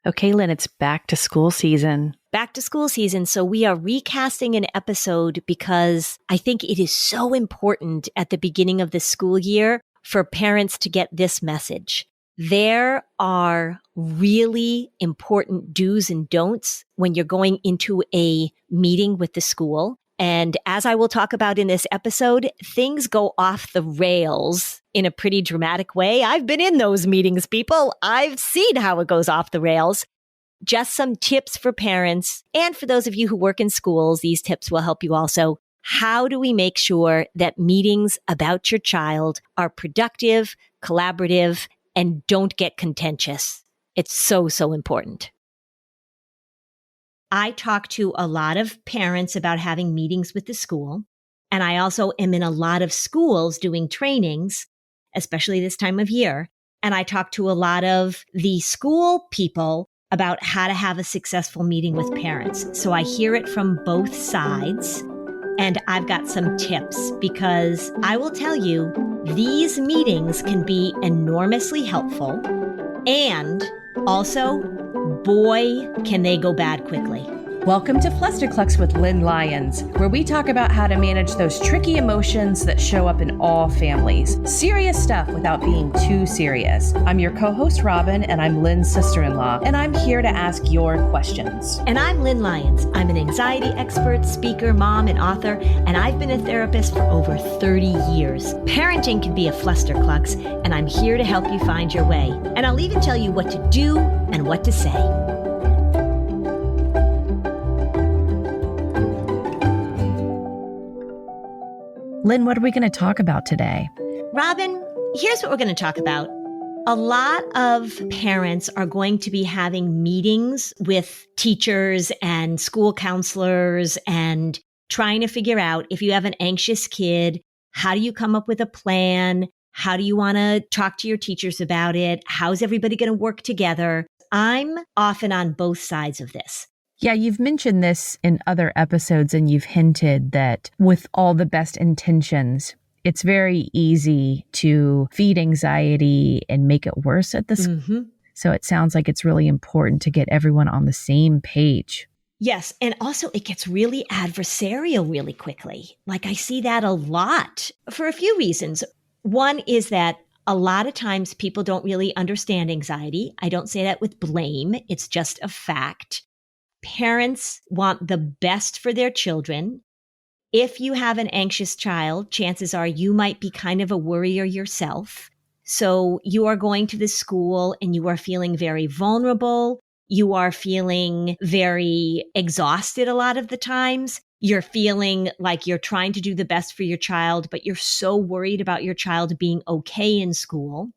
Okay, Lynn, it's back to school season. Back to school season. So we are recasting an episode because I think it is so important at the beginning of the school year for parents to get this message. There are really important do's and don'ts when you're going into a meeting with the school. And as I will talk about in this episode, things go off the rails in a pretty dramatic way. I've been in those meetings, people. I've seen how it goes off the rails. Just some tips for parents. And for those of you who work in schools, these tips will help you also. How do we make sure that meetings about your child are productive, collaborative, and don't get contentious? It's so, so important. I talk to a lot of parents about having meetings with the school. And I also am in a lot of schools doing trainings, especially this time of year. And I talk to a lot of the school people about how to have a successful meeting with parents. So I hear it from both sides. And I've got some tips because I will tell you, these meetings can be enormously helpful. And also, boy, can they go bad quickly. Welcome to Flusterclux with Lynn Lyons, where we talk about how to manage those tricky emotions that show up in all families. Serious stuff without being too serious. I'm your co-host, Robin, and I'm Lynn's sister-in-law, and I'm here to ask your questions. And I'm Lynn Lyons. I'm an anxiety expert, speaker, mom, and author, and I've been a therapist for over 30 years. Parenting can be a flusterclux, and I'm here to help you find your way. And I'll even tell you what to do and what to say. Lynn, what are we going to talk about today? Robin, here's what we're going to talk about. A lot of parents are going to be having meetings with teachers and school counselors and trying to figure out, if you have an anxious kid, how do you come up with a plan? How do you want to talk to your teachers about it? How's everybody going to work together? I'm often on both sides of this. Yeah, you've mentioned this in other episodes, and you've hinted that with all the best intentions, it's very easy to feed anxiety and make it worse at the school. So it sounds like it's really important to get everyone on the same page. Yes. And also it gets really adversarial really quickly. Like I see that a lot for a few reasons. One is that a lot of times people don't really understand anxiety. I don't say that with blame. It's just a fact. Parents want the best for their children. If you have an anxious child, chances are you might be kind of a worrier yourself. So you are going to the school and you are feeling very vulnerable. You are feeling very exhausted a lot of the times. You're feeling like you're trying to do the best for your child, but you're so worried about your child being okay in school.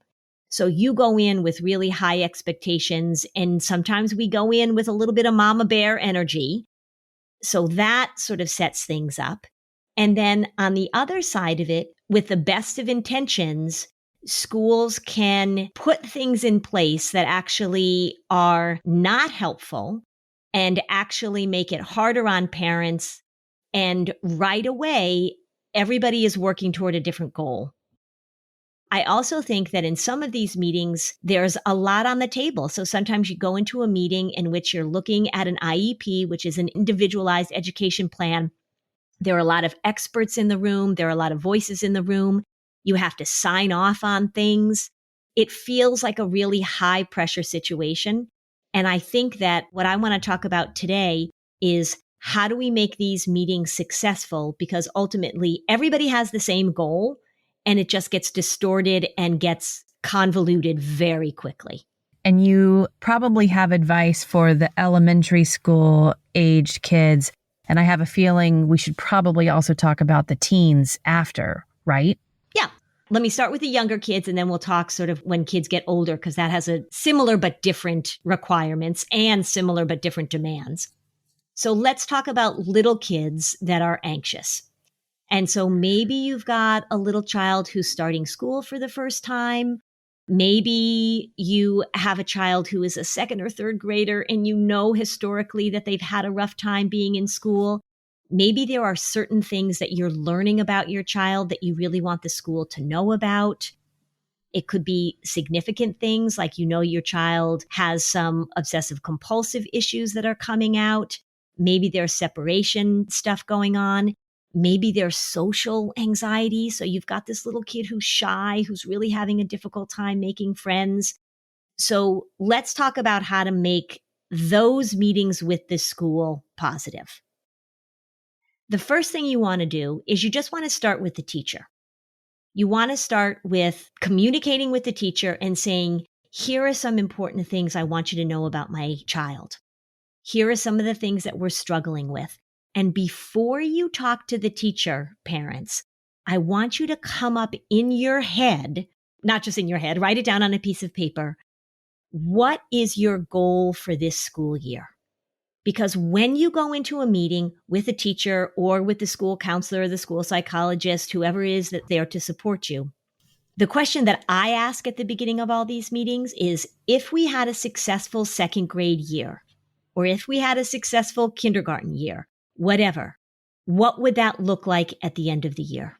So you go in with really high expectations, and sometimes we go in with a little bit of mama bear energy. So that sort of sets things up. And then on the other side of it, with the best of intentions, schools can put things in place that actually are not helpful and actually make it harder on parents. And right away, everybody is working toward a different goal. I also think that in some of these meetings, there's a lot on the table. So sometimes you go into a meeting in which you're looking at an IEP, which is an individualized education plan. There are a lot of experts in the room. There are a lot of voices in the room. You have to sign off on things. It feels like a really high pressure situation. And I think that what I want to talk about today is, how do we make these meetings successful? Because ultimately everybody has the same goal, and it just gets distorted and gets convoluted very quickly. And you probably have advice for the elementary school aged kids. And I have a feeling we should probably also talk about the teens after, right? Yeah. Let me start with the younger kids, and then we'll talk sort of when kids get older, because that has a similar but different requirements and similar but different demands. So let's talk about little kids that are anxious. And so maybe you've got a little child who's starting school for the first time. Maybe you have a child who is a second or third grader, and you know historically that they've had a rough time being in school. Maybe there are certain things that you're learning about your child that you really want the school to know about. It could be significant things like, your child has some obsessive compulsive issues that are coming out. Maybe there's separation stuff going on. Maybe there's social anxiety. So you've got this little kid who's shy, who's really having a difficult time making friends. So let's talk about how to make those meetings with the school positive. The first thing you want to do is you just want to start with the teacher. You want to start with communicating with the teacher and saying, here are some important things I want you to know about my child. Here are some of the things that we're struggling with. And before you talk to the teacher, parents, I want you to come up in your head, not just in your head, write it down on a piece of paper. What is your goal for this school year? Because when you go into a meeting with a teacher or with the school counselor or the school psychologist, whoever it is that's there to support you, the question that I ask at the beginning of all these meetings is, if we had a successful second grade year, or if we had a successful kindergarten year, whatever, what would that look like at the end of the year?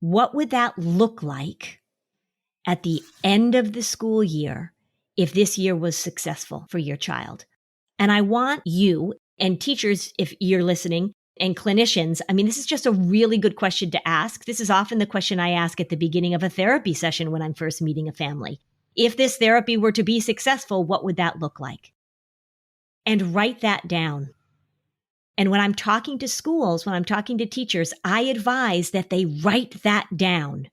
What would that look like at the end of the school year if this year was successful for your child? And I want you and teachers, if you're listening, and clinicians, this is just a really good question to ask. This is often the question I ask at the beginning of a therapy session when I'm first meeting a family. If this therapy were to be successful, what would that look like? And write that down. And when I'm talking to schools, when I'm talking to teachers, I advise that they write that down,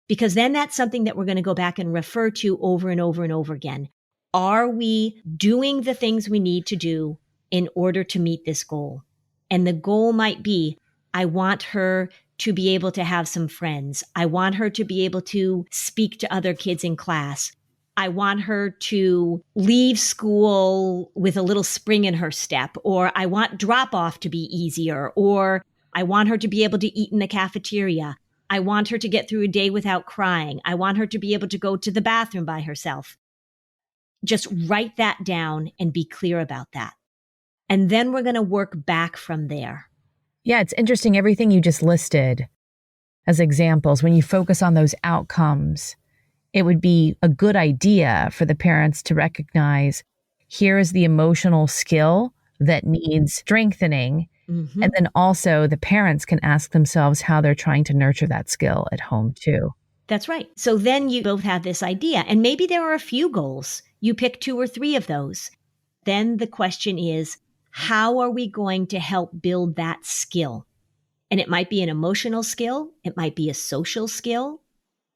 because then that's something that we're going to go back and refer to over and over and over again. Are we doing the things we need to do in order to meet this goal? And the goal might be, I want her to be able to have some friends. I want her to be able to speak to other kids in class. I want her to leave school with a little spring in her step, or I want drop off to be easier, or I want her to be able to eat in the cafeteria. I want her to get through a day without crying. I want her to be able to go to the bathroom by herself. Just write that down and be clear about that. And then we're going to work back from there. Yeah, it's interesting. Everything you just listed as examples, when you focus on those outcomes, it would be a good idea for the parents to recognize, here is the emotional skill that needs strengthening. Mm-hmm. And then also the parents can ask themselves how they're trying to nurture that skill at home too. That's right. So then you both have this idea, and maybe there are a few goals. You pick 2 or 3 of those. Then the question is, how are we going to help build that skill? And it might be an emotional skill. It might be a social skill.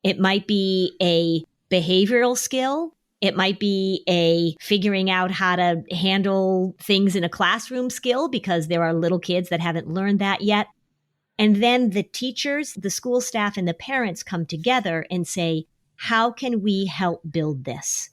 It might be a behavioral skill. It might be a figuring out how to handle things in a classroom skill, because there are little kids that haven't learned that yet. And then the teachers, the school staff, and the parents come together and say, how can we help build this?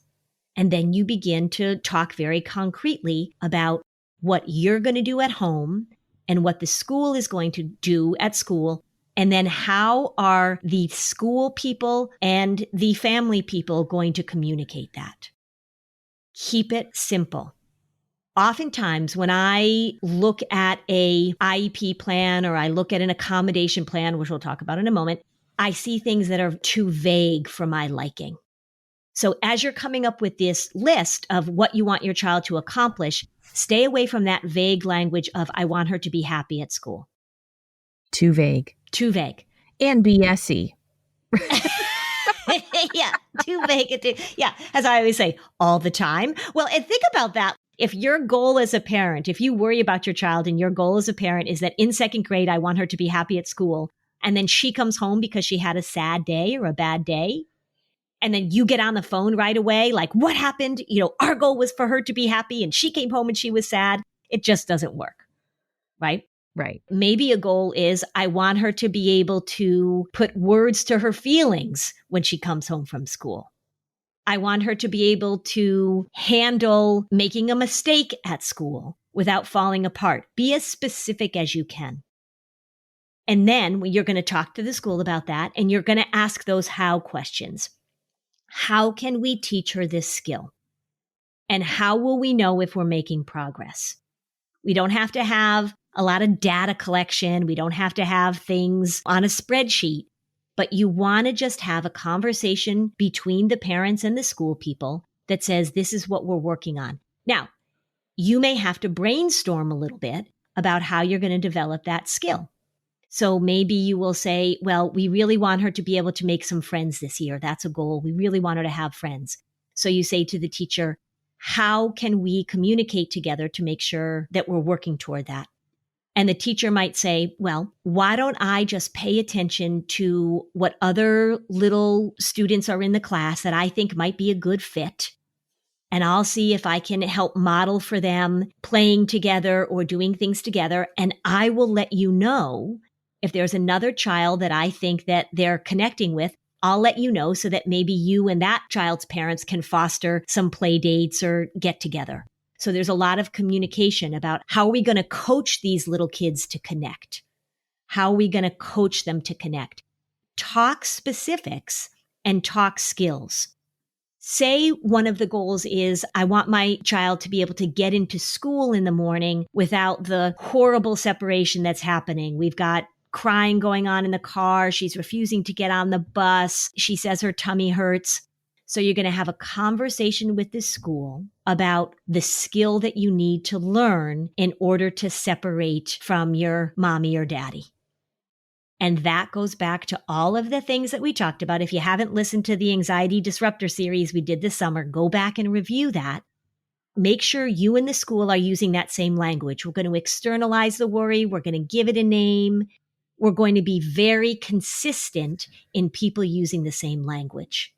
And then you begin to talk very concretely about what you're going to do at home and what the school is going to do at school. And then how are the school people and the family people going to communicate that? Keep it simple. Oftentimes, when I look at a IEP plan or I look at an accommodation plan, which we'll talk about in a moment, I see things that are too vague for my liking. So as you're coming up with this list of what you want your child to accomplish, stay away from that vague language of, I want her to be happy at school. Too vague. Too vague. And BS-y. Yeah, too vague. Yeah, as I always say, all the time. Well, and think about that. If your goal as a parent, if you worry about your child and your goal as a parent is that in second grade, I want her to be happy at school, and then she comes home because she had a sad day or a bad day, and then you get on the phone right away, like, what happened? Our goal was for her to be happy and she came home and she was sad. It just doesn't work, right? Right. Maybe a goal is, I want her to be able to put words to her feelings when she comes home from school. I want her to be able to handle making a mistake at school without falling apart. Be as specific as you can. And then you're going to talk to the school about that, and you're going to ask those how questions. How can we teach her this skill? And how will we know if we're making progress? We don't have to have a lot of data collection. We don't have to have things on a spreadsheet. but you want to just have a conversation between the parents and the school people that says, this is what we're working on. Now, you may have to brainstorm a little bit about how you're going to develop that skill. So maybe you will say, well, we really want her to be able to make some friends this year. That's a goal. We really want her to have friends. So you say to the teacher, how can we communicate together to make sure that we're working toward that? And the teacher might say, well, why don't I just pay attention to what other little students are in the class that I think might be a good fit? And I'll see if I can help model for them playing together or doing things together. And I will let you know if there's another child that I think that they're connecting with. I'll let you know so that maybe you and that child's parents can foster some play dates or get together. So there's a lot of communication about how are we going to coach these little kids to connect? How are we going to coach them to connect? Talk specifics and talk skills. Say one of the goals is, I want my child to be able to get into school in the morning without the horrible separation that's happening. We've got crying going on in the car. She's refusing to get on the bus. She says her tummy hurts. So you're going to have a conversation with the school about the skill that you need to learn in order to separate from your mommy or daddy. And that goes back to all of the things that we talked about. If you haven't listened to the Anxiety Disruptor series we did this summer, go back and review that. Make sure you and the school are using that same language. We're going to externalize the worry. We're going to give it a name. We're going to be very consistent in people using the same language.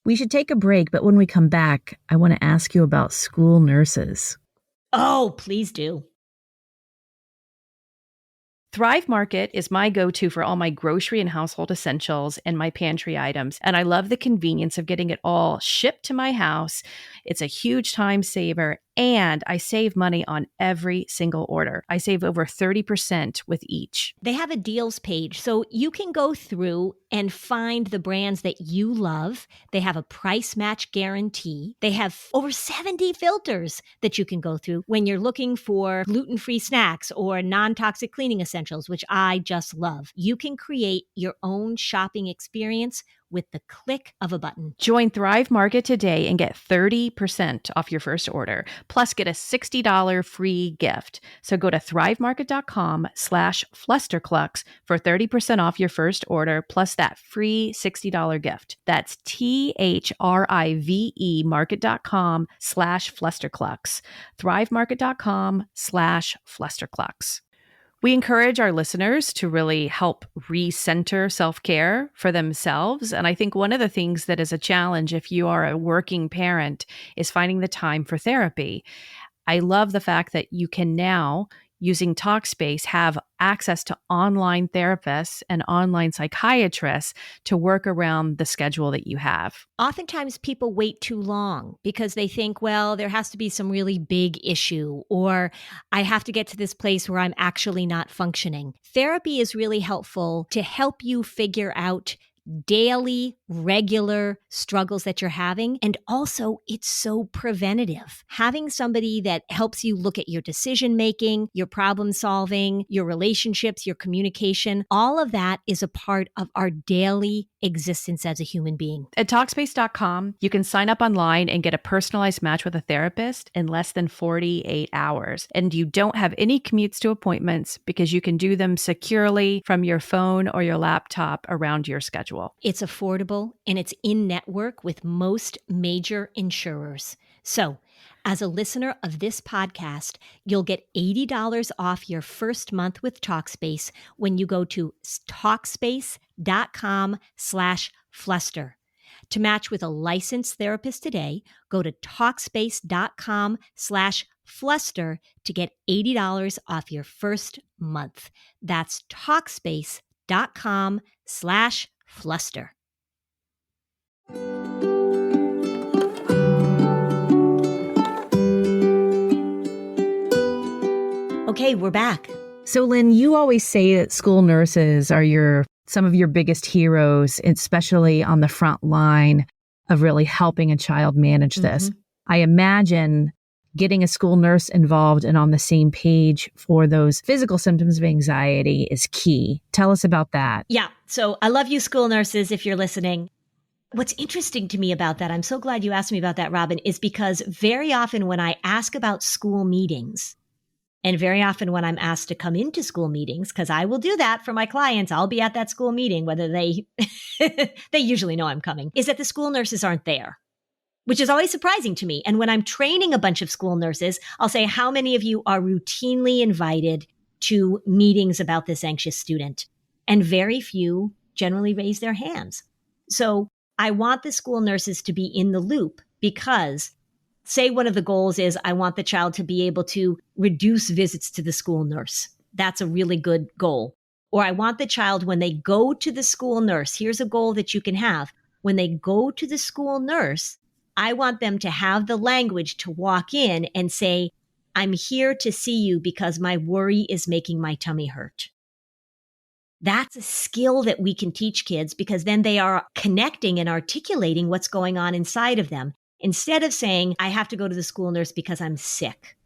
We should take a break, but when we come back, I want to ask you about school nurses. Oh, please do. Thrive Market is my go-to for all my grocery and household essentials and my pantry items. And I love the convenience of getting it all shipped to my house. It's a huge time saver, and I save money on every single order. I save over 30% with each. They have a deals page, so you can go through and find the brands that you love. They have a price match guarantee. They have over 70 filters that you can go through when you're looking for gluten-free snacks or non-toxic cleaning essentials, which I just love. You can create your own shopping experience with the click of a button. Join Thrive Market today and get 30% off your first order, plus get a $60 free gift. So go to thrivemarket.com/Flusterclux for 30% off your first order, plus that free $60 gift. That's THRIVE market.com/Flusterclux. thrivemarket.com/Flusterclux. We encourage our listeners to really help recenter self-care for themselves. And I think one of the things that is a challenge if you are a working parent is finding the time for therapy. I love the fact that you can now, using Talkspace, have access to online therapists and online psychiatrists to work around the schedule that you have. Oftentimes people wait too long because they think, well, there has to be some really big issue, or I have to get to this place where I'm actually not functioning. Therapy is really helpful to help you figure out daily, regular struggles that you're having. And also, it's so preventative. Having somebody that helps you look at your decision making, your problem solving, your relationships, your communication, all of that is a part of our daily existence as a human being. At Talkspace.com, you can sign up online and get a personalized match with a therapist in less than 48 hours. And you don't have any commutes to appointments because you can do them securely from your phone or your laptop around your schedule. It's affordable and it's in network with most major insurers. So, as a listener of this podcast, you'll get $80 off your first month with Talkspace when you go to Talkspace.com/Fluster. To match with a licensed therapist today, go to Talkspace.com/Fluster to get $80 off your first month. That's Talkspace.com/Fluster. Okay, we're back. So, Lynn, you always say that school nurses are some of your biggest heroes, especially on the front line of really helping a child manage this. I imagine getting a school nurse involved and on the same page for those physical symptoms of anxiety is key. Tell us about that. Yeah. So I love you, school nurses, if you're listening. What's interesting to me about that, I'm so glad you asked me about that, Robin, is because very often when I ask about school meetings, and very often when I'm asked to come into school meetings, because I will do that for my clients, I'll be at that school meeting, whether they usually know I'm coming, is that the school nurses aren't there, which is always surprising to me. And when I'm training a bunch of school nurses, I'll say, how many of you are routinely invited to meetings about this anxious student? And very few generally raise their hands. So I want the school nurses to be in the loop because say one of the goals is I want the child to be able to reduce visits to the school nurse. That's a really good goal. Or I want the child, when they go to the school nurse, here's a goal that you can have. When they go to the school nurse, I want them to have the language to walk in and say, I'm here to see you because my worry is making my tummy hurt. That's a skill that we can teach kids because then they are connecting and articulating what's going on inside of them instead of saying, I have to go to the school nurse because I'm sick.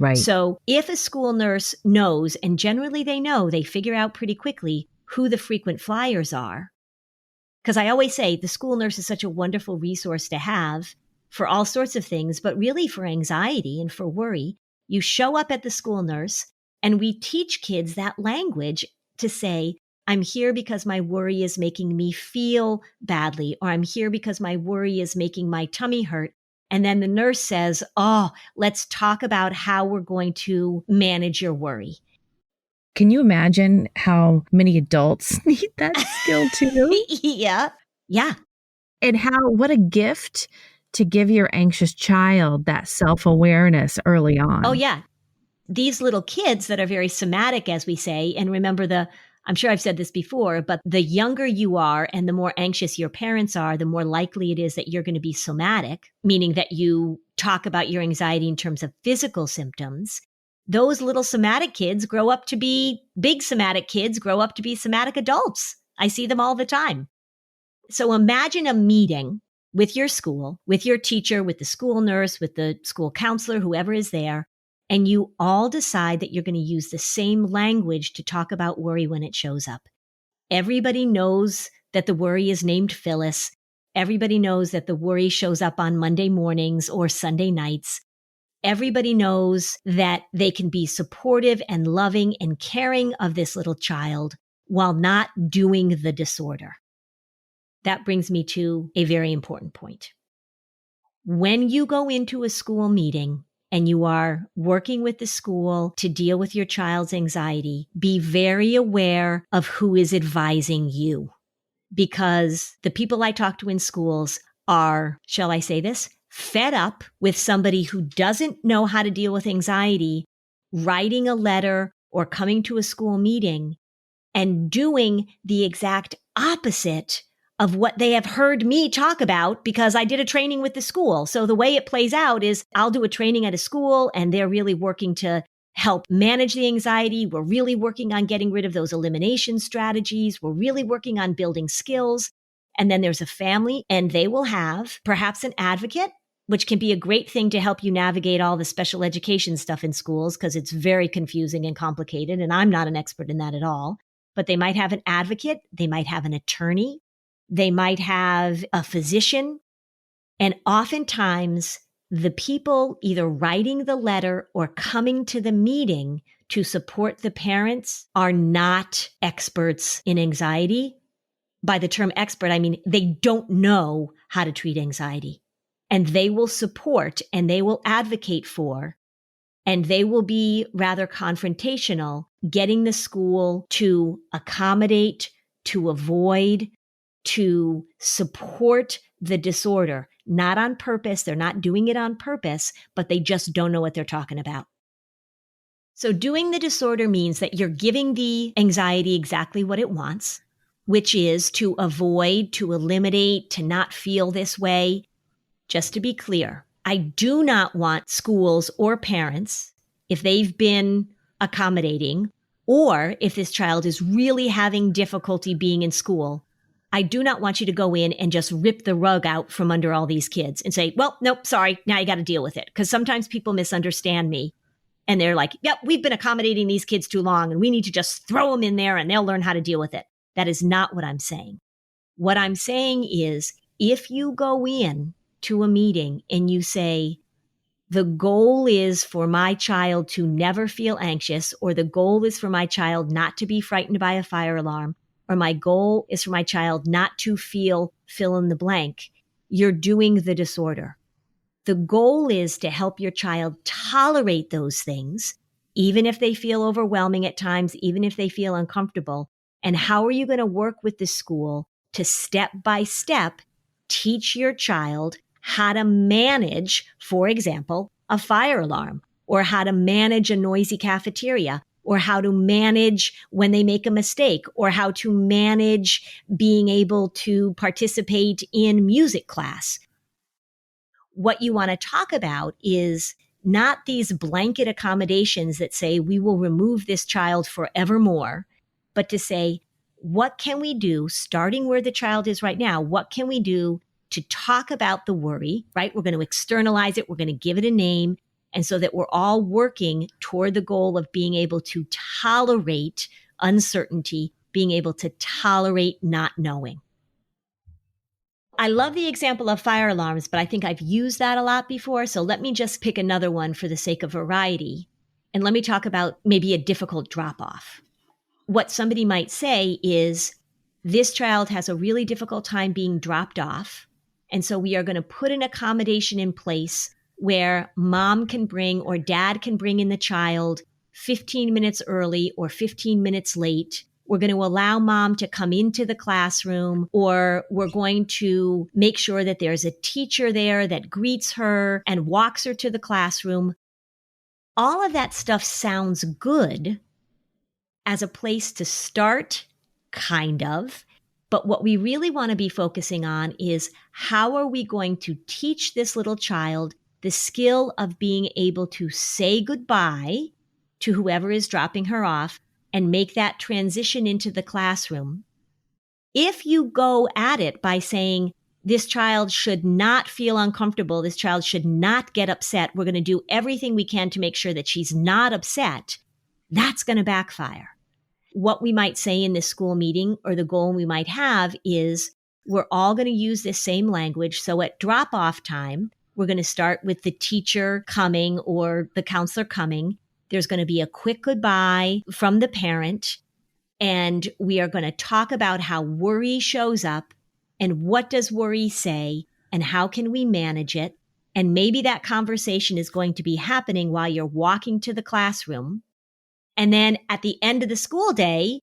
Right. So if a school nurse knows, and generally they know, they figure out pretty quickly who the frequent flyers are. Because I always say the school nurse is such a wonderful resource to have for all sorts of things, but really for anxiety and for worry. You show up at the school nurse and we teach kids that language to say, I'm here because my worry is making me feel badly, or I'm here because my worry is making my tummy hurt. And then the nurse says, oh, let's talk about how we're going to manage your worry. Can you imagine how many adults need that skill too? Yeah. And what a gift to give your anxious child that self-awareness early on. Oh, yeah. These little kids that are very somatic, as we say, and remember I'm sure I've said this before, but the younger you are and the more anxious your parents are, the more likely it is that you're going to be somatic, meaning that you talk about your anxiety in terms of physical symptoms. Those little somatic kids grow up to be big somatic kids, grow up to be somatic adults. I see them all the time. So imagine a meeting with your school, with your teacher, with the school nurse, with the school counselor, whoever is there, and you all decide that you're going to use the same language to talk about worry when it shows up. Everybody knows that the worry is named Phyllis. Everybody knows that the worry shows up on Monday mornings or Sunday nights. Everybody knows that they can be supportive and loving and caring of this little child while not doing the disorder. That brings me to a very important point. When you go into a school meeting and you are working with the school to deal with your child's anxiety, be very aware of who is advising you. Because the people I talk to in schools are, shall I say this, fed up with somebody who doesn't know how to deal with anxiety, writing a letter or coming to a school meeting and doing the exact opposite of what they have heard me talk about because I did a training with the school. So the way it plays out is I'll do a training at a school and they're really working to help manage the anxiety. We're really working on getting rid of those elimination strategies. We're really working on building skills. And then there's a family and they will have perhaps an advocate, which can be a great thing to help you navigate all the special education stuff in schools because it's very confusing and complicated. And I'm not an expert in that at all. But they might have an advocate. They might have an attorney. They might have a physician. And oftentimes, the people either writing the letter or coming to the meeting to support the parents are not experts in anxiety. By the term expert, I mean they don't know how to treat anxiety. And they will support and they will advocate for, and they will be rather confrontational, getting the school to accommodate, to avoid, to support the disorder, not on purpose. They're not doing it on purpose, but they just don't know what they're talking about. So doing the disorder means that you're giving the anxiety exactly what it wants, which is to avoid, to eliminate, to not feel this way. Just to be clear, I do not want schools or parents, if they've been accommodating, or if this child is really having difficulty being in school, I do not want you to go in and just rip the rug out from under all these kids and say, well, nope, sorry, now you got to deal with it. Because sometimes people misunderstand me and they're like, yep, we've been accommodating these kids too long and we need to just throw them in there and they'll learn how to deal with it. That is not what I'm saying. What I'm saying is if you go in to a meeting and you say, the goal is for my child to never feel anxious, or the goal is for my child not to be frightened by a fire alarm, or my goal is for my child not to feel fill in the blank, you're doing the disorder. The goal is to help your child tolerate those things, even if they feel overwhelming at times, even if they feel uncomfortable. And how are you going to work with the school to step by step teach your child how to manage, for example, a fire alarm, or how to manage a noisy cafeteria, or how to manage when they make a mistake, or how to manage being able to participate in music class. What you want to talk about is not these blanket accommodations that say we will remove this child forevermore, but to say, what can we do starting where the child is right now? What can we do to talk about the worry, right? We're going to externalize it. We're going to give it a name. And so that we're all working toward the goal of being able to tolerate uncertainty, being able to tolerate not knowing. I love the example of fire alarms, but I think I've used that a lot before. So let me just pick another one for the sake of variety. And let me talk about maybe a difficult drop-off. What somebody might say is, this child has a really difficult time being dropped off. And so we are going to put an accommodation in place where mom can bring or dad can bring in the child 15 minutes early or 15 minutes late. We're going to allow mom to come into the classroom, or we're going to make sure that there's a teacher there that greets her and walks her to the classroom. All of that stuff sounds good as a place to start, kind of. But what we really want to be focusing on is, how are we going to teach this little child the skill of being able to say goodbye to whoever is dropping her off and make that transition into the classroom. If you go at it by saying, this child should not feel uncomfortable, this child should not get upset, we're going to do everything we can to make sure that she's not upset, that's going to backfire. What we might say in this school meeting, or the goal we might have, is we're all going to use this same language. So at drop-off time, we're going to start with the teacher coming or the counselor coming. There's going to be a quick goodbye from the parent. And we are going to talk about how worry shows up and what does worry say and how can we manage it. And maybe that conversation is going to be happening while you're walking to the classroom. And then at the end of the school day,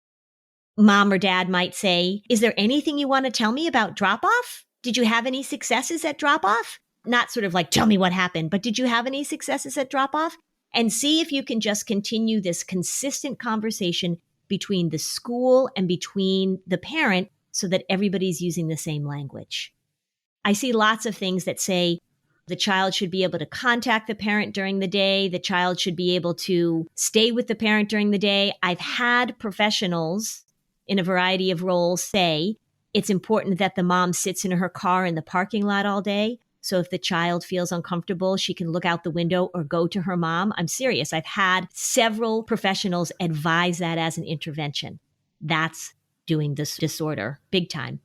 mom or dad might say, is there anything you want to tell me about drop-off? Did you have any successes at drop-off? Not sort of like, tell me what happened, but did you have any successes at drop-off? And see if you can just continue this consistent conversation between the school and between the parent so that everybody's using the same language. I see lots of things that say, the child should be able to contact the parent during the day. The child should be able to stay with the parent during the day. I've had professionals in a variety of roles say it's important that the mom sits in her car in the parking lot all day. So if the child feels uncomfortable, she can look out the window or go to her mom. I'm serious. I've had several professionals advise that as an intervention. That's doing this disorder big time.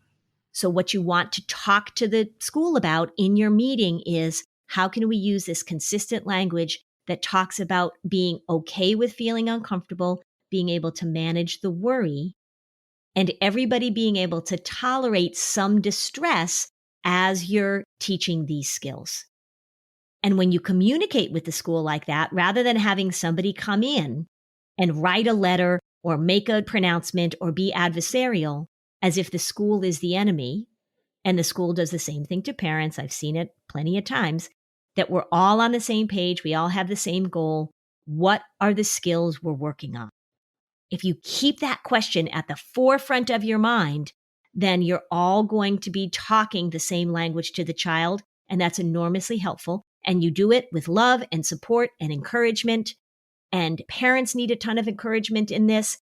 So what you want to talk to the school about in your meeting is, how can we use this consistent language that talks about being okay with feeling uncomfortable, being able to manage the worry, and everybody being able to tolerate some distress as you're teaching these skills. And when you communicate with the school like that, rather than having somebody come in and write a letter or make a pronouncement or be adversarial, as if the school is the enemy, and the school does the same thing to parents. I've seen it plenty of times, that we're all on the same page. We all have the same goal. What are the skills we're working on? If you keep that question at the forefront of your mind, then you're all going to be talking the same language to the child, and that's enormously helpful. And you do it with love and support and encouragement. And parents need a ton of encouragement in this.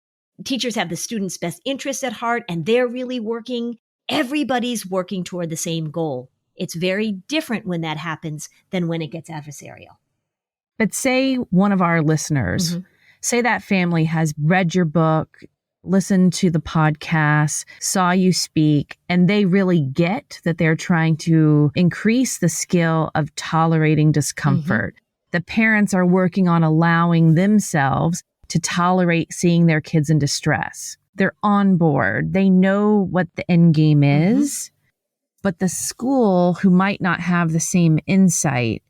Teachers have the students' best interests at heart, and they're really working everybody's working toward the same goal. It's very different when that happens than when it gets adversarial. But say one of our listeners, say that family has read your book, listened to the podcast, saw you speak, and they really get that they're trying to increase the skill of tolerating discomfort. The parents are working on allowing themselves to tolerate seeing their kids in distress. They're on board. They know what the end game is, but the school, who might not have the same insight,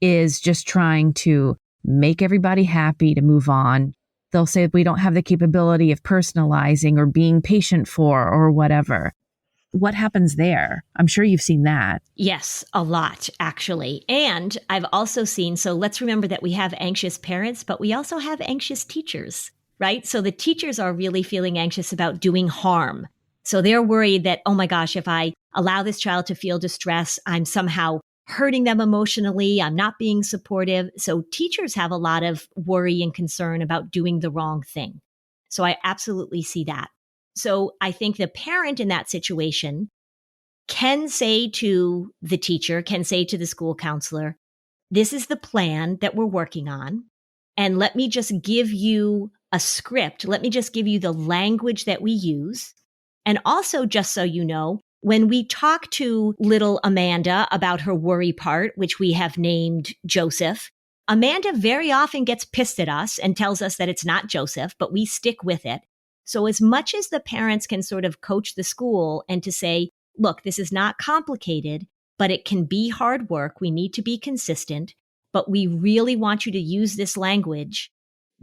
is just trying to make everybody happy to move on. They'll say we don't have the capability of personalizing or being patient for or whatever. What happens there? I'm sure you've seen that. Yes, a lot, actually. And I've also seen, so let's remember that we have anxious parents, but we also have anxious teachers, right? So the teachers are really feeling anxious about doing harm. So they're worried that, oh my gosh, if I allow this child to feel distress, I'm somehow hurting them emotionally. I'm not being supportive. So teachers have a lot of worry and concern about doing the wrong thing. So I absolutely see that. So I think the parent in that situation can say to the teacher, can say to the school counselor, this is the plan that we're working on. And let me just give you a script. Let me just give you the language that we use. And also, just so you know, when we talk to little Amanda about her worry part, which we have named Joseph, Amanda very often gets pissed at us and tells us that it's not Joseph, but we stick with it. So as much as the parents can sort of coach the school and to say, look, this is not complicated, but it can be hard work. We need to be consistent, but we really want you to use this language.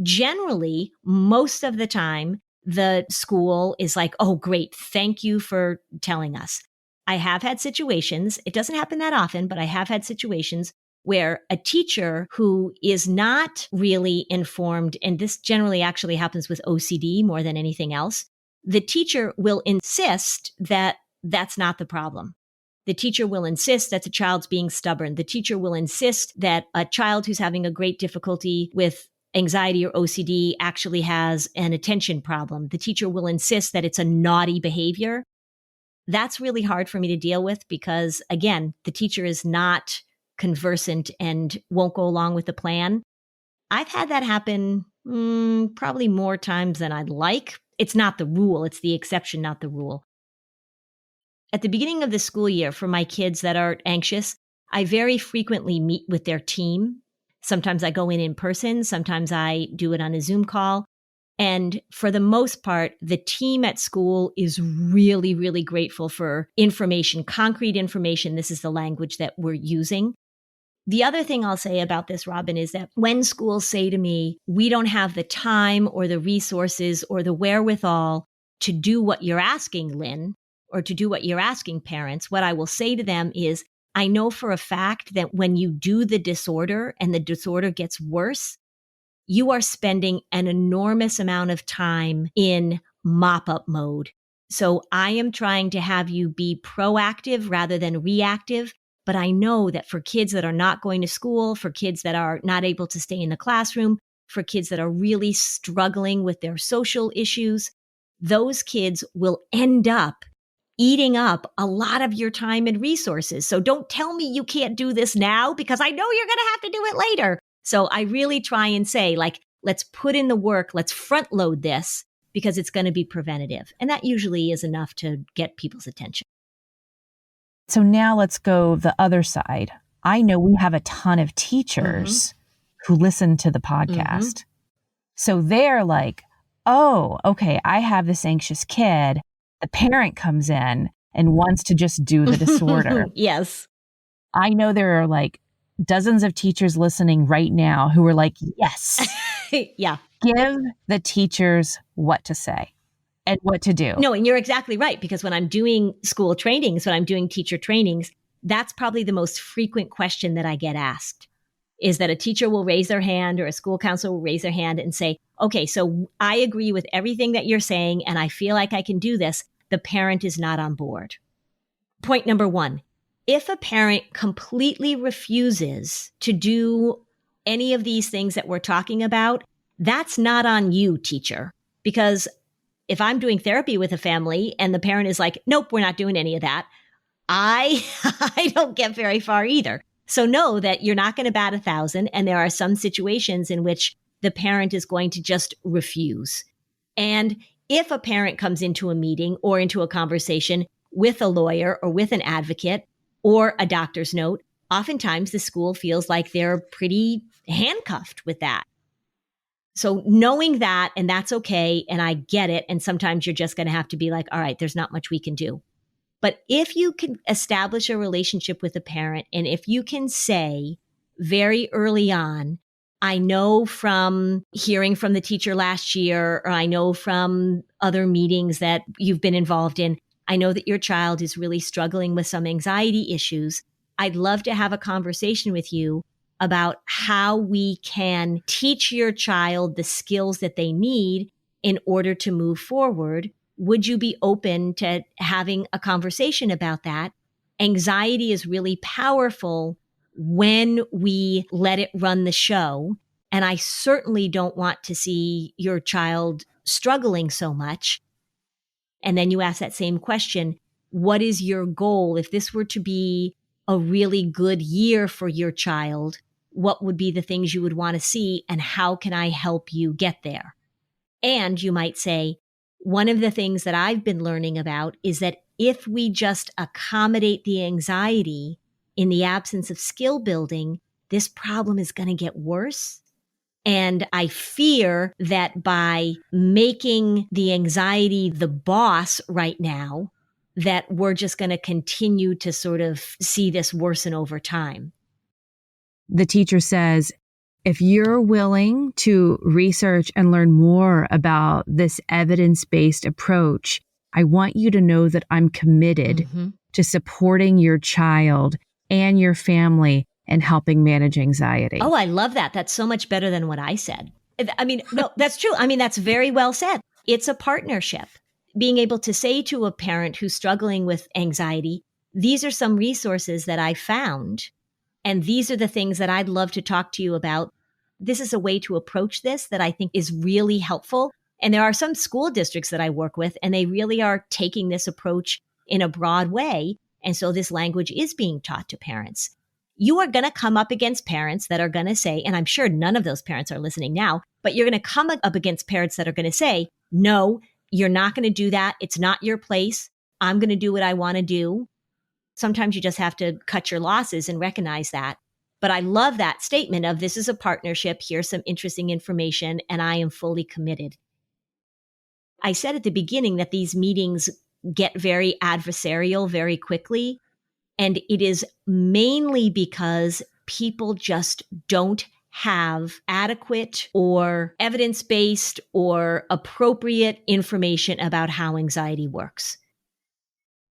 Generally, most of the time, the school is like, oh, great. Thank you for telling us. I have had situations, it doesn't happen that often, but I have had situations where a teacher who is not really informed, and this generally actually happens with OCD more than anything else, the teacher will insist that that's not the problem. The teacher will insist that the child's being stubborn. The teacher will insist that a child who's having a great difficulty with anxiety or OCD actually has an attention problem. The teacher will insist that it's a naughty behavior. That's really hard for me to deal with because, again, the teacher is not conversant and won't go along with the plan. I've had that happen probably more times than I'd like. It's not the rule. It's the exception, not the rule. At the beginning of the school year, for my kids that are anxious, I very frequently meet with their team. Sometimes I go in person. Sometimes I do it on a Zoom call. And for the most part, the team at school is really, really grateful for information, concrete information. This is the language that we're using. The other thing I'll say about this, Robin, is that when schools say to me, we don't have the time or the resources or the wherewithal to do what you're asking, Lynn, or to do what you're asking parents, what I will say to them is, I know for a fact that when you do the disorder and the disorder gets worse, you are spending an enormous amount of time in mop-up mode. So I am trying to have you be proactive rather than reactive. But I know that for kids that are not going to school, for kids that are not able to stay in the classroom, for kids that are really struggling with their social issues, those kids will end up eating up a lot of your time and resources. So don't tell me you can't do this now because I know you're going to have to do it later. So I really try and say, like, let's put in the work, let's front load this because it's going to be preventative. And that usually is enough to get people's attention. So now let's go the other side. I know we have a ton of teachers who listen to the podcast. So they're like, oh, okay, I have this anxious kid. The parent comes in and wants to just do the disorder. Yes. I know there are like dozens of teachers listening right now who are like, yes. Yeah. Give the teachers what to say and what to do. No, and you're exactly right. Because when I'm doing school trainings, when I'm doing teacher trainings, that's probably the most frequent question that I get asked is that a teacher will raise their hand or a school counselor will raise their hand and say, okay, so I agree with everything that you're saying and I feel like I can do this. The parent is not on board. Point number one, if a parent completely refuses to do any of these things that we're talking about, that's not on you, teacher, because If I'm doing therapy with a family and the parent is like, nope, we're not doing any of that, I I don't get very far either. So know that you're not going to bat 1,000. And there are some situations in which the parent is going to just refuse. And if a parent comes into a meeting or into a conversation with a lawyer or with an advocate or a doctor's note, oftentimes the school feels like they're pretty handcuffed with that. So knowing that, and that's okay, and I get it, and sometimes you're just going to have to be like, all right, there's not much we can do. But if you can establish a relationship with a parent, and if you can say very early on, I know from hearing from the teacher last year, or I know from other meetings that you've been involved in, I know that your child is really struggling with some anxiety issues. I'd love to have a conversation with you about how we can teach your child the skills that they need in order to move forward. Would you be open to having a conversation about that? Anxiety is really powerful when we let it run the show. And I certainly don't want to see your child struggling so much. And then you ask that same question, what is your goal? If this were to be a really good year for your child, what would be the things you would want to see, and how can I help you get there? And you might say, one of the things that I've been learning about is that if we just accommodate the anxiety in the absence of skill building, this problem is going to get worse. And I fear that by making the anxiety the boss right now, that we're just going to continue to sort of see this worsen over time. The teacher says, if you're willing to research and learn more about this evidence-based approach, I want you to know that I'm committed to supporting your child and your family in helping manage anxiety. Oh, I love that. That's so much better than what I said. I mean, no, that's true. I mean, that's very well said. It's a partnership. Being able to say to a parent who's struggling with anxiety, these are some resources that I found, and these are the things that I'd love to talk to you about. This is a way to approach this that I think is really helpful. And there are some school districts that I work with, and they really are taking this approach in a broad way. And so this language is being taught to parents. You are going to come up against parents that are going to say, and I'm sure none of those parents are listening now, but you're going to come up against parents that are going to say, no, you're not going to do that. It's not your place. I'm going to do what I want to do. Sometimes you just have to cut your losses and recognize that. But I love that statement of, this is a partnership. Here's some interesting information, and I am fully committed. I said at the beginning that these meetings get very adversarial very quickly. And it is mainly because people just don't have adequate or evidence-based or appropriate information about how anxiety works.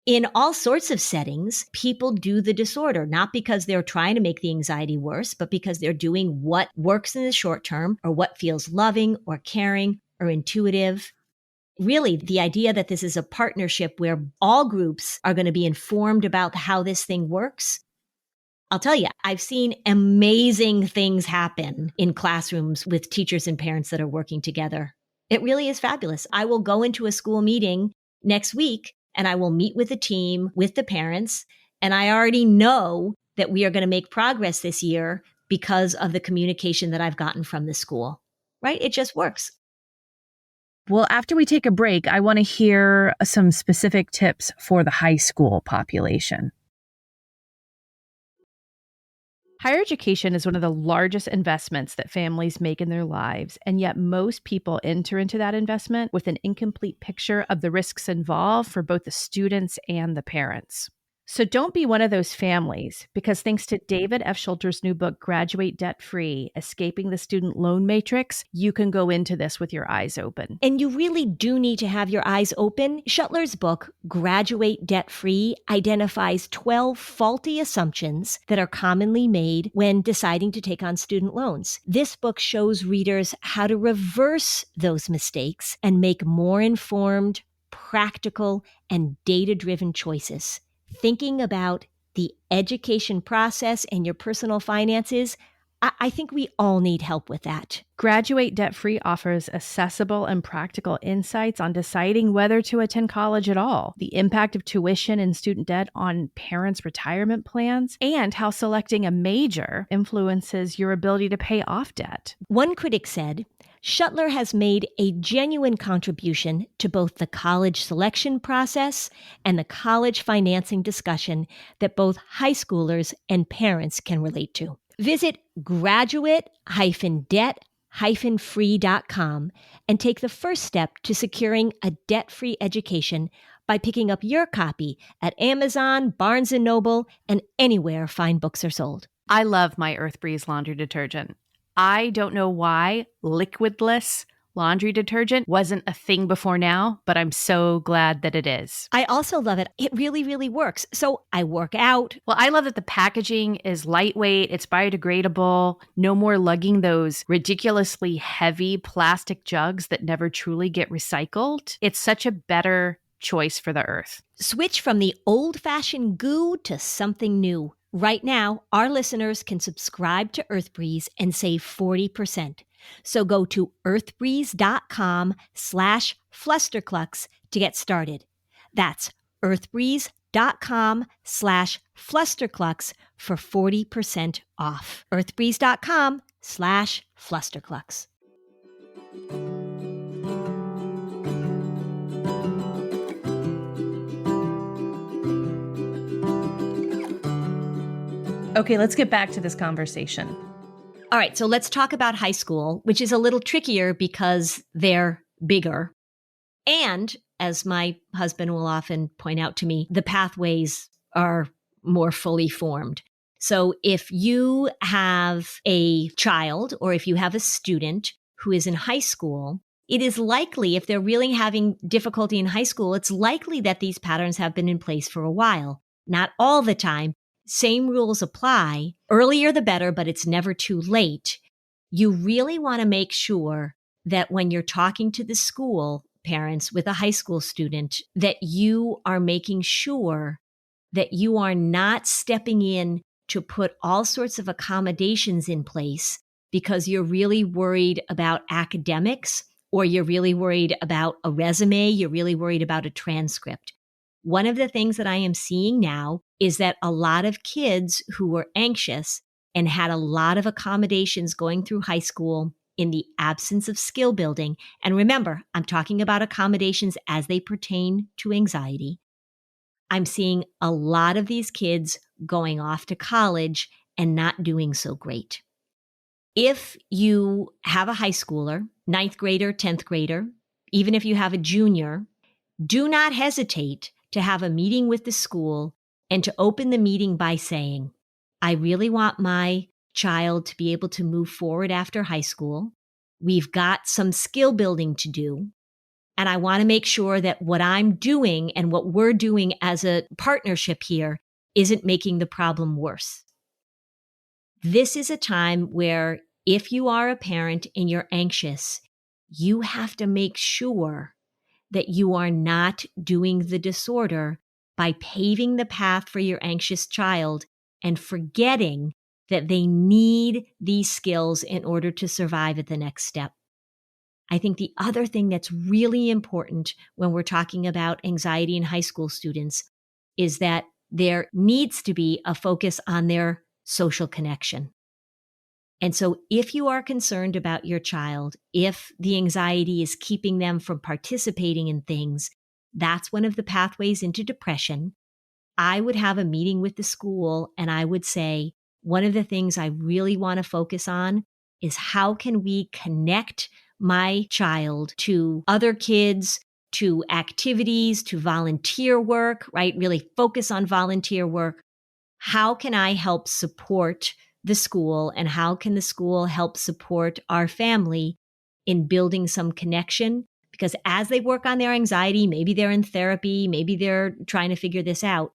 In all sorts of settings, people do the disorder, not because they're trying to make the anxiety worse, but because they're doing what works in the short term, or what feels loving or caring or intuitive. Really, the idea that this is a partnership where all groups are going to be informed about how this thing works. I'll tell you, I've seen amazing things happen in classrooms with teachers and parents that are working together. It really is fabulous. I will go into a school meeting next week, and I will meet with the team, with the parents, and I already know that we are going to make progress this year because of the communication that I've gotten from the school, right? It just works. Well, after we take a break, I want to hear some specific tips for the high school population. Higher education is one of the largest investments that families make in their lives, and yet most people enter into that investment with an incomplete picture of the risks involved for both the students and the parents. So don't be one of those families, because thanks to David F. Schulter's new book, Graduate Debt Free, Escaping the Student Loan Matrix, you can go into this with your eyes open. And you really do need to have your eyes open. Schulter's book, Graduate Debt Free, identifies 12 faulty assumptions that are commonly made when deciding to take on student loans. This book shows readers how to reverse those mistakes and make more informed, practical, and data-driven choices. Thinking about the education process and your personal finances, I think we all need help with that. Graduate Debt Free offers accessible and practical insights on deciding whether to attend college at all, the impact of tuition and student debt on parents' retirement plans, and how selecting a major influences your ability to pay off debt. One critic said, Shuttler has made a genuine contribution to both the college selection process and the college financing discussion that both high schoolers and parents can relate to. Visit graduate-debt-free.com and take the first step to securing a debt-free education by picking up your copy at Amazon, Barnes & Noble, and anywhere fine books are sold. I love my Earth Breeze laundry detergent. I don't know why liquidless laundry detergent wasn't a thing before now, but I'm so glad that it is. I also love it. It really, really works. So I work out. Well, I love that the packaging is lightweight, it's biodegradable, no more lugging those ridiculously heavy plastic jugs that never truly get recycled. It's such a better choice for the earth. Switch from the old-fashioned goo to something new. Right now, our listeners can subscribe to EarthBreeze and save 40%. So go to earthbreeze.com/Flusterclux to get started. That's earthbreeze.com/Flusterclux for 40% off. earthbreeze.com/Flusterclux. Okay, let's get back to this conversation. All right, so let's talk about high school, which is a little trickier because they're bigger. And as my husband will often point out to me, the pathways are more fully formed. So if you have a child or if you have a student who is in high school, it is likely, if they're really having difficulty in high school, it's likely that these patterns have been in place for a while. Not all the time. Same rules apply. Earlier the better, but it's never too late. You really want to make sure that when you're talking to the school parents with a high school student, that you are making sure that you are not stepping in to put all sorts of accommodations in place because you're really worried about academics or you're really worried about a resume, you're really worried about a transcript. One of the things that I am seeing now is that a lot of kids who were anxious and had a lot of accommodations going through high school in the absence of skill building, and remember, I'm talking about accommodations as they pertain to anxiety. I'm seeing a lot of these kids going off to college and not doing so great. If you have a high schooler, 9th grader, 10th grader, even if you have a junior, do not hesitate to have a meeting with the school and to open the meeting by saying, I really want my child to be able to move forward after high school. We've got some skill building to do. And I want to make sure that what I'm doing and what we're doing as a partnership here isn't making the problem worse. This is a time where if you are a parent and you're anxious, you have to make sure that you are not doing the disorder by paving the path for your anxious child and forgetting that they need these skills in order to survive at the next step. I think the other thing that's really important when we're talking about anxiety in high school students is that there needs to be a focus on their social connection. And so if you are concerned about your child, if the anxiety is keeping them from participating in things, that's one of the pathways into depression. I would have a meeting with the school and I would say, one of the things I really want to focus on is how can we connect my child to other kids, to activities, to volunteer work, right? Really focus on volunteer work. How can I help support the school and how can the school help support our family in building some connection? Because as they work on their anxiety, maybe they're in therapy, maybe they're trying to figure this out,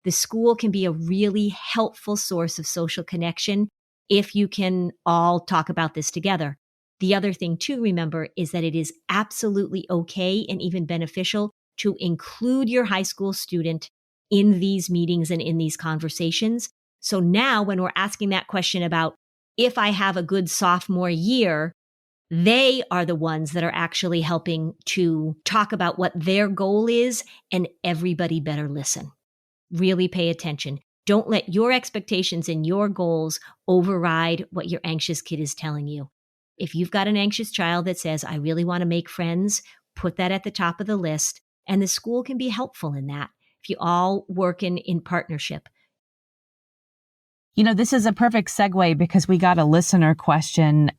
the school can be a really helpful source of social connection if you can all talk about this together. The other thing to remember is that it is absolutely okay and even beneficial to include your high school student in these meetings and in these conversations. So now when we're asking that question about, if I have a good sophomore year, they are the ones that are actually helping to talk about what their goal is, and everybody better listen. Really pay attention. Don't let your expectations and your goals override what your anxious kid is telling you. If you've got an anxious child that says, I really want to make friends, put that at the top of the list, and the school can be helpful in that if you all work in partnership. You know, this is a perfect segue because we got a listener question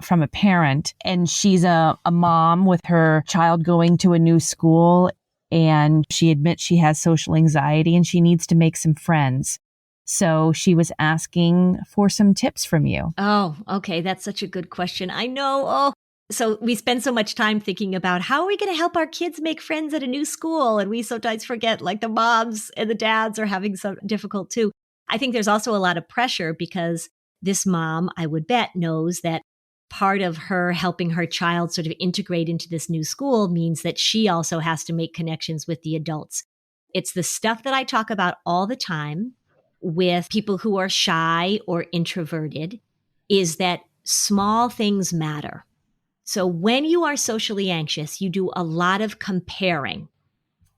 from a parent, and she's a mom with her child going to a new school, and she admits she has social anxiety and she needs to make some friends. So she was asking for some tips from you. Oh, okay. That's such a good question. I know. Oh, so we spend so much time thinking about how are we going to help our kids make friends at a new school? And we sometimes forget, like, the moms and the dads are having some difficult too. I think there's also a lot of pressure because this mom, I would bet, knows that part of her helping her child sort of integrate into this new school means that she also has to make connections with the adults. It's the stuff that I talk about all the time with people who are shy or introverted, is that small things matter. So when you are socially anxious, you do a lot of comparing.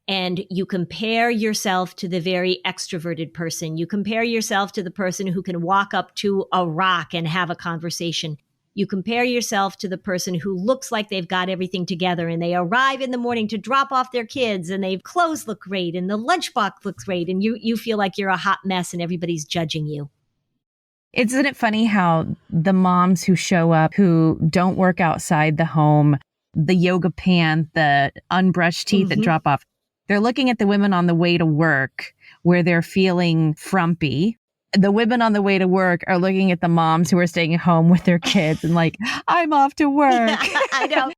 And you compare yourself to the very extroverted person. You compare yourself to the person who can walk up to a rock and have a conversation. You compare yourself to the person who looks like they've got everything together and they arrive in the morning to drop off their kids and their clothes look great and the lunchbox looks great and you feel like you're a hot mess and everybody's judging you. Isn't it funny how the moms who show up who don't work outside the home, the yoga pant, the unbrushed teeth that drop off, they're looking at the women on the way to work where they're feeling frumpy. The women on the way to work are looking at the moms who are staying at home with their kids and like, I'm off to work. I know.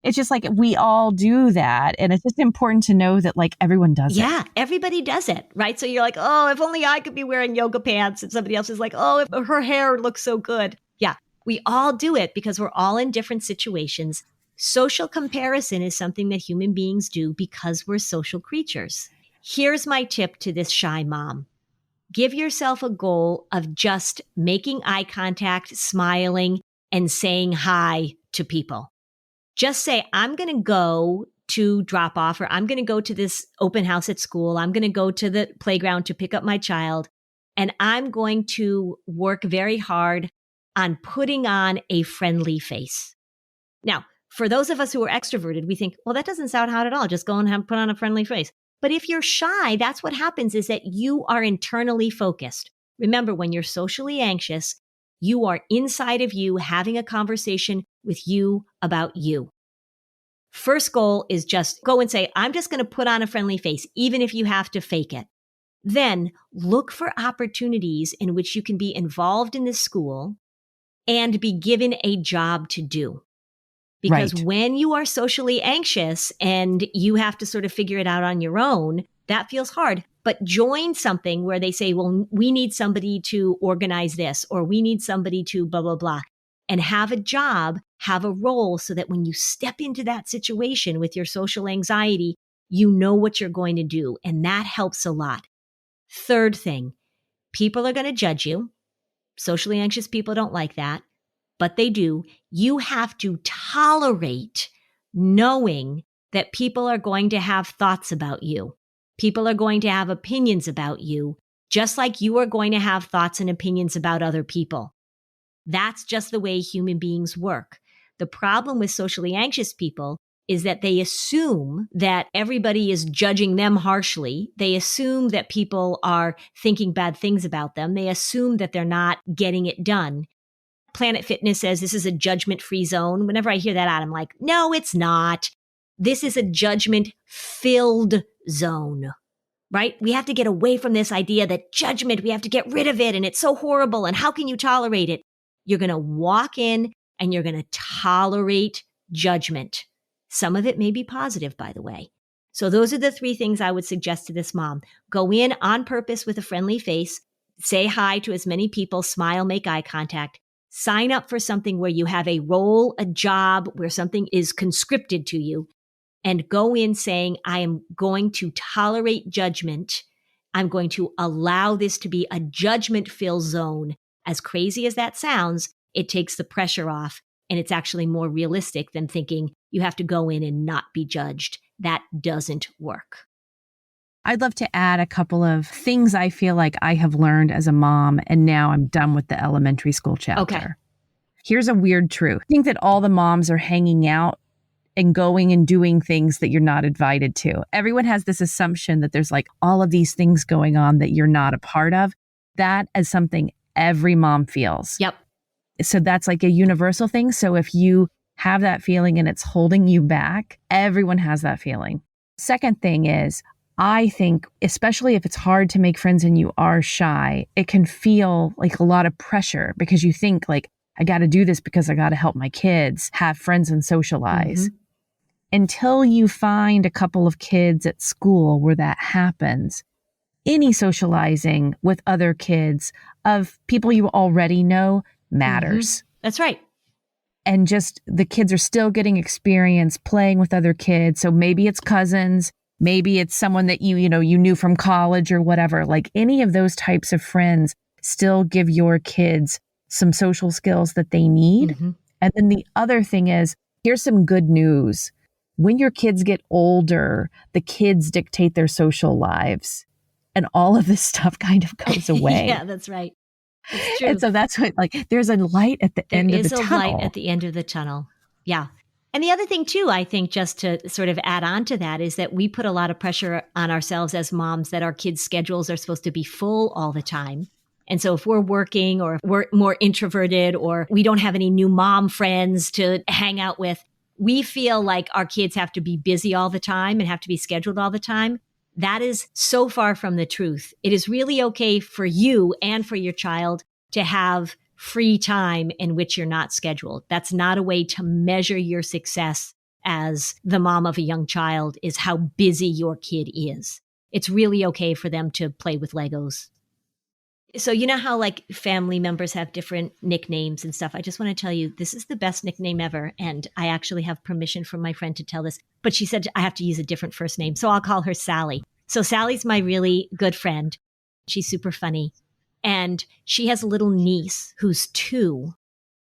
It's just like we all do that. And it's just important to know that like everyone does it. Yeah, everybody does it, right? So you're like, oh, if only I could be wearing yoga pants. And somebody else is like, oh, if her hair looks so good. Yeah, we all do it because we're all in different situations. Social comparison is something that human beings do because we're social creatures. Here's my tip to this shy mom. Give yourself a goal of just making eye contact, smiling, and saying hi to people. Just say, I'm going to go to drop off, or I'm going to go to this open house at school. I'm going to go to the playground to pick up my child, and I'm going to work very hard on putting on a friendly face. Now, for those of us who are extroverted, we think, well, that doesn't sound hard at all. Just go and put on a friendly face. But if you're shy, that's what happens is that you are internally focused. Remember, when you're socially anxious, you are inside of you having a conversation with you about you. First goal is just go and say, I'm just going to put on a friendly face, even if you have to fake it. Then look for opportunities in which you can be involved in this school and be given a job to do. Because when you are socially anxious and you have to sort of figure it out on your own, that feels hard. But join something where they say, well, we need somebody to organize this, or we need somebody to blah, blah, blah, and have a job, have a role so that when you step into that situation with your social anxiety, you know what you're going to do. And that helps a lot. Third thing, people are going to judge you. Socially anxious people don't like that. But they do. You have to tolerate knowing that people are going to have thoughts about you. People are going to have opinions about you, just like you are going to have thoughts and opinions about other people. That's just the way human beings work. The problem with socially anxious people is that they assume that everybody is judging them harshly. They assume that people are thinking bad things about them. They assume that they're not getting it done. Planet Fitness says this is a judgment-free zone. Whenever I hear that out, I'm like, no, it's not. This is a judgment-filled zone, right? We have to get away from this idea that judgment, we have to get rid of it, and it's so horrible, and how can you tolerate it? You're going to walk in, and you're going to tolerate judgment. Some of it may be positive, by the way. So those are the three things I would suggest to this mom. Go in on purpose with a friendly face, say hi to as many people, smile, make eye contact. Sign up for something where you have a role, a job, where something is conscripted to you, and go in saying, I am going to tolerate judgment. I'm going to allow this to be a judgment-filled zone. As crazy as that sounds, it takes the pressure off, and it's actually more realistic than thinking you have to go in and not be judged. That doesn't work. I'd love to add a couple of things I feel like I have learned as a mom, and now I'm done with the elementary school chapter. Okay. Here's a weird truth. I think that all the moms are hanging out and going and doing things that you're not invited to. Everyone has this assumption that there's like all of these things going on that you're not a part of. That is something every mom feels. Yep. So that's like a universal thing. So if you have that feeling and it's holding you back, everyone has that feeling. Second thing is, I think, especially if it's hard to make friends and you are shy, it can feel like a lot of pressure because you think like, I got to do this because I got to help my kids have friends and socialize. Mm-hmm. Until you find a couple of kids at school where that happens, any socializing with other kids of people you already know matters. Mm-hmm. That's right. And just the kids are still getting experience playing with other kids. So maybe it's cousins, maybe it's someone that you knew from college or whatever. Like any of those types of friends still give your kids some social skills that they need. Mm-hmm. And then the other thing is, here's some good news. When your kids get older, the kids dictate their social lives and all of this stuff kind of goes away. Yeah, that's right. It's true. And so that's what, like, there's a light at the end of the tunnel. There is a light at the end of the tunnel. Yeah. And the other thing too, I think, just to sort of add on to that, is that we put a lot of pressure on ourselves as moms that our kids' schedules are supposed to be full all the time. And so if we're working or if we're more introverted or we don't have any new mom friends to hang out with, we feel like our kids have to be busy all the time and have to be scheduled all the time. That is so far from the truth. It is really okay for you and for your child to have free time in which you're not scheduled. That's not a way to measure your success as the mom of a young child, is how busy your kid is. It's really okay for them to play with Legos. So you know how like family members have different nicknames and stuff? I just want to tell you, this is the best nickname ever. And I actually have permission from my friend to tell this, but she said I have to use a different first name. So I'll call her Sally. So Sally's my really good friend. She's super funny. And she has a little niece who's 2.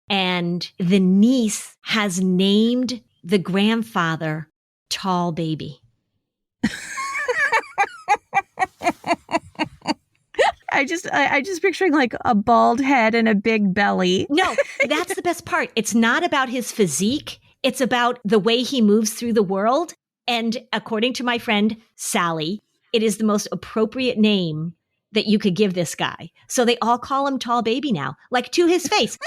And the niece has named the grandfather Tall Baby. I just picturing like a bald head and a big belly. No, that's the best part. It's not about his physique. It's about the way he moves through the world. And according to my friend Sally, it is the most appropriate name that you could give this guy. So they all call him Tall Baby now, like to his face.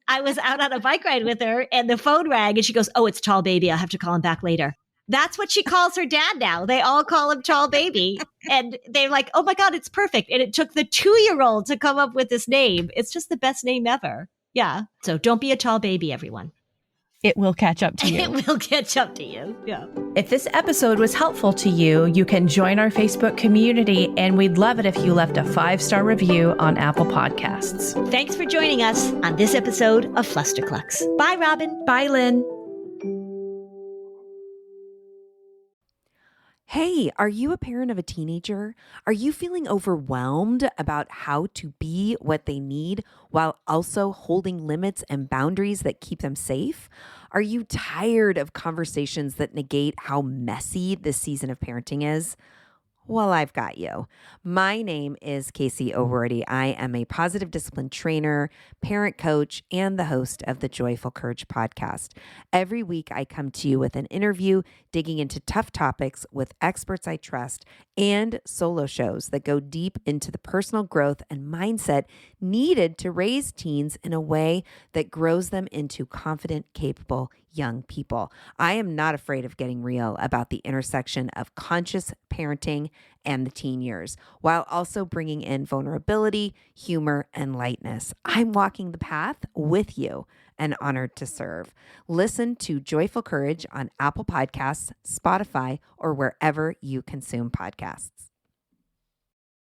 I was out on a bike ride with her and the phone rang and she goes, "Oh, it's Tall Baby. I'll have to call him back later." That's what she calls her dad now. They all call him Tall Baby. And they're like, "Oh my God, it's perfect." And it took the 2-year-old to come up with this name. It's just the best name ever. Yeah. So don't be a tall baby, everyone. It will catch up to you. It will catch up to you. Yeah. If this episode was helpful to you, you can join our Facebook community, and we'd love it if you left a 5-star review on Apple Podcasts. Thanks for joining us on this episode of Flusterclux. Bye, Robin. Bye, Lynn. Hey, are you a parent of a teenager? Are you feeling overwhelmed about how to be what they need while also holding limits and boundaries that keep them safe? Are you tired of conversations that negate how messy this season of parenting is? Well, I've got you. My name is Casey O'Rourke. I am a positive discipline trainer, parent coach, and the host of the Joyful Courage podcast. Every week, I come to you with an interview digging into tough topics with experts I trust and solo shows that go deep into the personal growth and mindset needed to raise teens in a way that grows them into confident, capable young people. I am not afraid of getting real about the intersection of conscious parenting and the teen years, while also bringing in vulnerability, humor, and lightness. I'm walking the path with you and honored to serve. Listen to Joyful Courage on Apple Podcasts, Spotify, or wherever you consume podcasts.